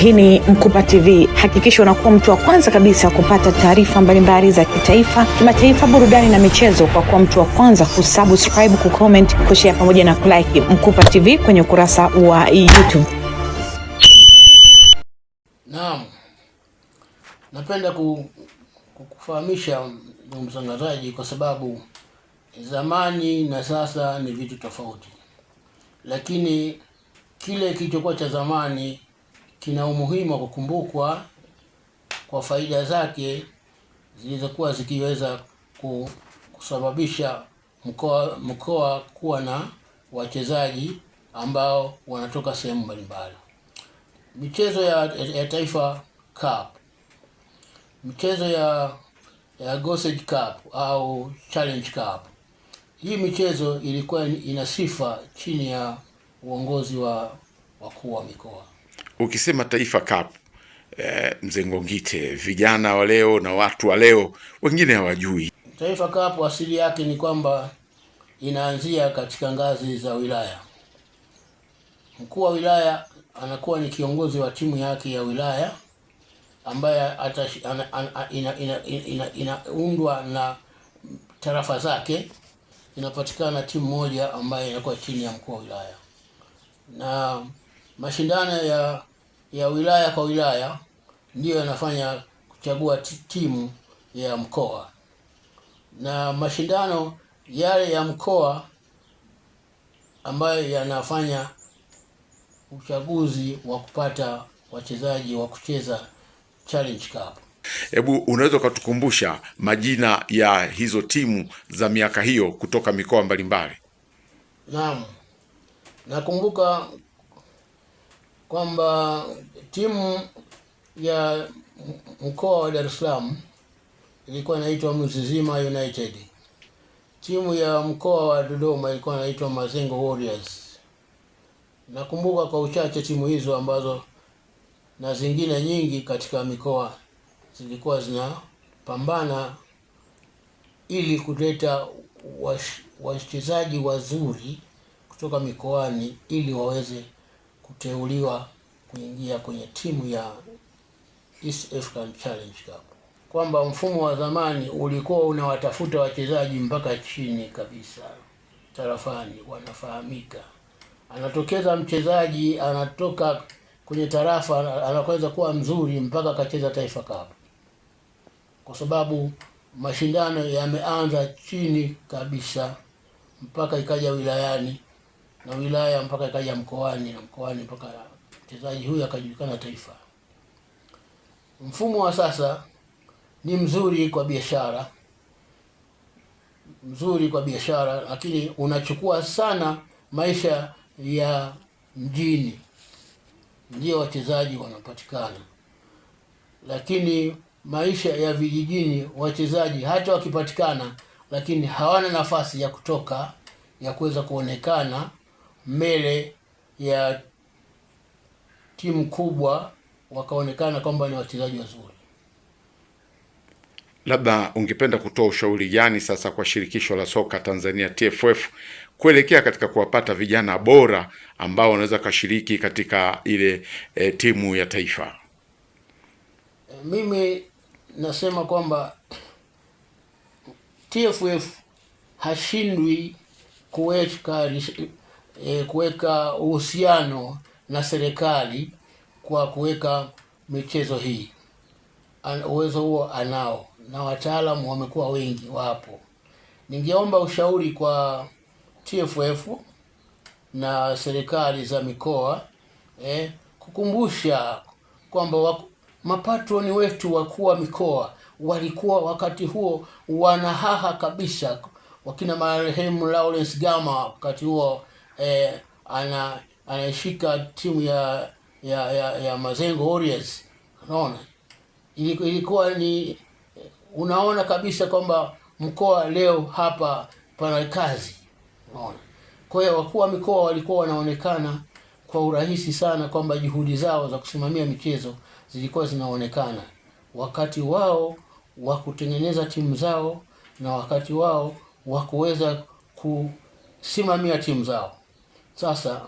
Hii ni Mkupa TV. Hakikisha unakuwa mtu wa kwanza kabisa kupata taarifa mbalimbali za kitaifa, kimataifa, burudani na michezo kwa kuwa mtu wa kwanza kusubscribe, kucomment, kushare pamoja na kulike Mkupa TV kwenye ukurasa wa YouTube. Naam. Napenda kukufahamisha ndugu mtangazaji, kwa sababu zamani na sasa ni vitu tofauti. Lakini kile kilichokuwa cha zamani kina umuhimu wa kukumbukwa kwa faida zake zilizokuwa zikiweza kusababisha mkoa kuwa na wachezaji ambao wanatoka sehemu mbalimbali. Michezo ya Taifa Cup, michezo ya Gossage Cup au Challenge Cup. Hii michezo ilikuwa ina sifa chini ya uongozi wa wakuu wa mikoa. Ukisema Taifa Cup, Mzee Ngongite, vijana wa leo na watu wa leo wengine hawajui. Taifa Cup asili yake ni kwamba inaanzia katika ngazi za wilaya. Mkuu wa wilaya anakuwa ni kiongozi wa timu yake ya wilaya ambaye inaundwa na tarafa zake. Inapatikana timu moja ambayo inakuwa chini ya mkuu wa wilaya, na mashindano ya wilaya kwa wilaya ndiyo yanafanya kuchagua timu ya mkoa, na mashindano yale ya mkoa ambayo yanafanya uchaguzi wa kupata wachezaji wa kucheza Challenge Cup. Hebu unaweza ukatukumbusha majina ya hizo timu za miaka hiyo kutoka mikoa mbalimbali? Naam. Nakumbuka kwamba timu ya mkoa wa Dar es Salaam ilikuwa inaitwa Mzizima United. Timu ya mkoa wa Dodoma ilikuwa inaitwa Mazengo Warriors. Nakumbuka kwa uchache timu hizo ambazo na zingine nyingi katika mikoa zilikuwa zinapambana ili kuleta wachezaji wazuri kutoka mikoani ili waweze kuteuliwa kuingia kwenye timu ya East African Challenge Cup. Kwamba mfumo wa zamani ulikuwa unawatafuta wachezaji mpaka chini kabisa tarafani, wanafahamika. Anatokeza mchezaji anatoka kwenye tarafa anaweza kuwa mzuri mpaka akacheza Taifa Cup, kwa sababu mashindano yameanza chini kabisa mpaka ikaja wilayani, na wilaya mpaka ikaja mkoani, na mkoani mpaka mchezaji huyu akajulikana taifa. Mfumo wa sasa ni mzuri kwa biashara, lakini unachukua sana maisha ya mjini, ndio wachezaji wanapatikana, lakini maisha ya vijijini wachezaji hata wakipatikana, lakini hawana nafasi ya kutoka ya kuweza kuonekana mbele ya timu kubwa wakaonekana kwamba ni wachezaji wazuri. Labda ungependa kutoa ushauri gani sasa kwa shirikisho la soka Tanzania TFF kuelekea katika kuwapata vijana bora ambao wanaweza kashiriki katika ile timu ya taifa? Mimi nasema kwamba TFF hashindwi kuweka uhusiano na serikali kwa kuweka michezo hii. Uwezo huo anao, na wataalamu wamekuwa wengi wapo. Ningeomba ushauri kwa TFF na serikali za mikoa kukumbusha kwamba mapatroni wetu wakuu wa mikoa walikuwa wakati huo wanahaha kabisa. Wakina marehemu Lawrence Gama wakati huo anaishika timu ya Mazengo Warriors. Unaona, ilikuwa ni unaona kabisa kwamba mkoa leo hapa pana kazi. Unaona, kwa hiyo wakuu wa mikoa walikuwa wanaonekana kwa urahisi sana kwamba juhudi zao za kusimamia michezo zilikuwa zinaonekana, wakati wao wa kutengeneza timu zao na wakati wao wa kuweza kusimamia timu zao. Sasa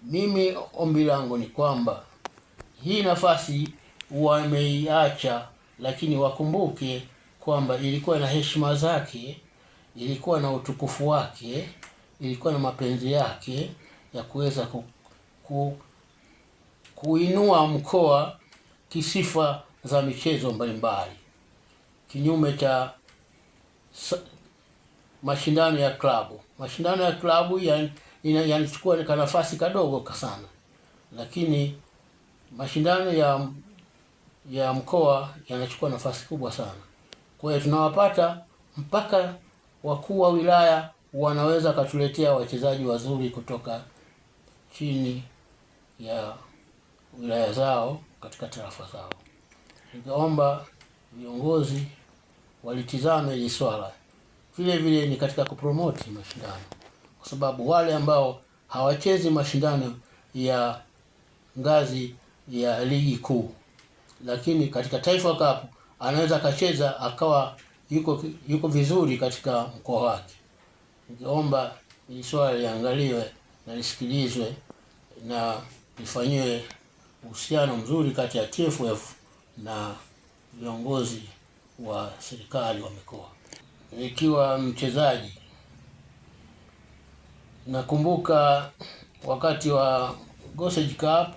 mimi ombi langu ni kwamba hii nafasi wameiacha, lakini wakumbuke kwamba ilikuwa na heshima zake, ilikuwa na utukufu wake, ilikuwa na mapenzi yake ya kuweza kuinua mkoa kisifa za michezo mbalimbali, kinyume cha mashindano ya klabu. Mashindano ya klabu yanachukua nafasi kadogo sana, lakini mashindano ya mkoa yanachukua nafasi kubwa sana. Kwa hiyo tunawapata mpaka wakuu wa wilaya wanaweza katuletea wachezaji wazuri kutoka chini ya wilaya zao katika tarafa zao. Ningeomba viongozi walitizame hili swala. Vile vile ni katika kupromote mashindano, kwa sababu wale ambao hawachezi mashindano ya ngazi ya ligi kuu, lakini katika Taifa Cup anaweza akacheza akawa yuko vizuri katika mkoa wake. Ningeomba hili swala liangaliwe na lisikilizwe na lifanyiwe uhusiano mzuri kati ya TFF na viongozi wa serikali wa mikoa. Nikiwa mchezaji, nakumbuka wakati wa Gossage Cup,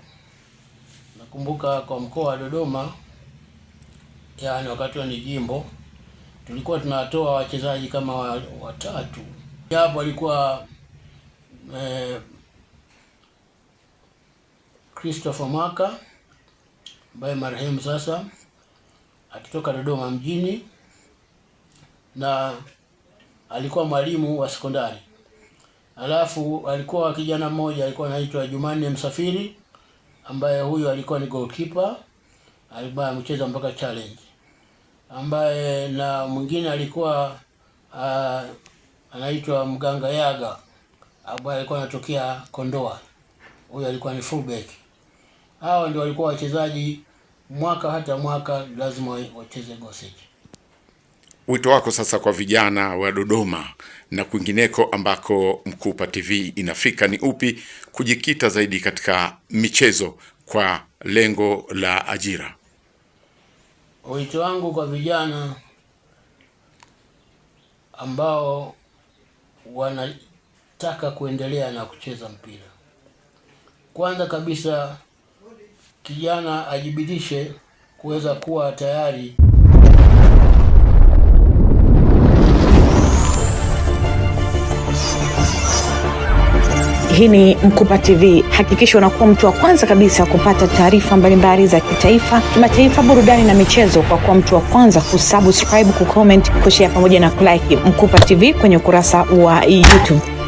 nakumbuka kwa mkoa wa Dodoma, yani wakati wa jimbo, tulikuwa tunatoa wachezaji kama watatu. Hapo walikuwa Christopher Maka ambaye marehemu sasa, akitoka Dodoma mjini, na alikuwa mwalimu wa sekondari. Alafu alikuwa kijana mmoja alikuwa anaitwa Jumanne Msafiri, ambaye huyo alikuwa ni goalkeeper, alikuwa amecheza mpaka challenge, ambaye na mwingine alikuwa anaitwa Mganga Yaga, ambaye alikuwa anatokea Kondoa, huyo alikuwa ni fullback. Hao ndio walikuwa wachezaji hata mwaka lazima wacheze Gossage. Wito wako sasa kwa vijana wa Dodoma na kwingineko ambako Mkupa TV inafika ni upi, kujikita zaidi katika michezo kwa lengo la ajira? Wito wangu kwa vijana ambao wanataka kuendelea na kucheza mpira, kwanza kabisa kijana ajibidishe kuweza kuwa tayari. Hii ni Mkupa TV. Hakikisha unakuwa mtu wa kwanza kabisa kupata taarifa mbalimbali za kitaifa, kimataifa, burudani na michezo kwa kuwa mtu wa kwanza kusubscribe, kucomment, kushare pamoja na kulike Mkupa TV kwenye ukurasa wa YouTube.